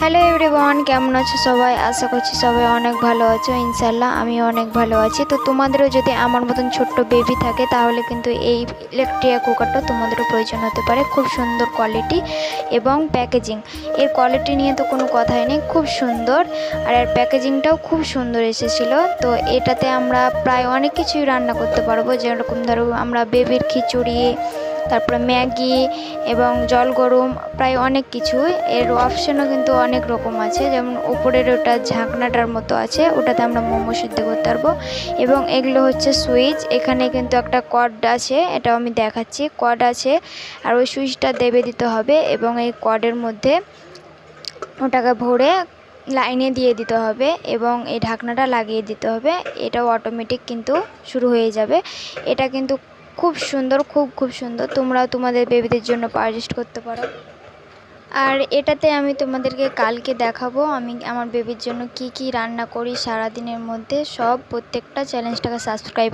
Hello everyone, কেমন আছো সবাই? আশা করছি সবাই অনেক ভালো আছো। ইনশাল্লাহ আমি অনেক ভালো আছি। তো তোমাদেরও যদি আমার মতন ছোট্ট বেবি থাকে তাহলে কিন্তু এই ইলেকট্রিক কুকারটা তোমাদেরও প্রয়োজন হতে পারে। খুব সুন্দর কোয়ালিটি এবং প্যাকেজিং, এর কোয়ালিটি নিয়ে তো কোনো কথাই নেই, খুব সুন্দর। আর এর প্যাকেজিংটাও খুব সুন্দর এসেছিলো। তো এটাতে আমরা প্রায় অনেক কিছুই রান্না করতে পারবো, যেরকম ধরো আমরা বেবির খিচুড়ি, তারপরে ম্যাগি এবং জল গরম, প্রায় অনেক কিছুই। এর অপশানও কিন্তু অনেক রকম আছে, যেমন উপরের ওটা ঝাঁকনাটার মতো আছে, ওটাতে আমরা মোমো সিদ্ধ করতে পারবো। এবং এগুলো হচ্ছে সুইচ, এখানে কিন্তু একটা কর্ড আছে, এটাও আমি দেখাচ্ছি, কর্ড আছে। আর ওই সুইচটা দেবে দিতে হবে এবং এই কর্ডের মধ্যে ওটাকে ভরে লাইনে দিয়ে দিতে হবে এবং এই ঢাকনাটা লাগিয়ে দিতে হবে। এটাও অটোমেটিক কিন্তু শুরু হয়ে যাবে। এটা কিন্তু খুব সুন্দর, খুব সুন্দর। তোমরাও তোমাদের বেবিদের জন্য পারচেস্ট করতে পারো। আর এটাতে আমি তোমাদেরকে কালকে দেখাবো আমি আমার বেবির জন্য কি কি রান্না করি সারাদিনের মধ্যে, সব প্রত্যেকটা চ্যালেঞ্জটাকে সাবস্ক্রাইব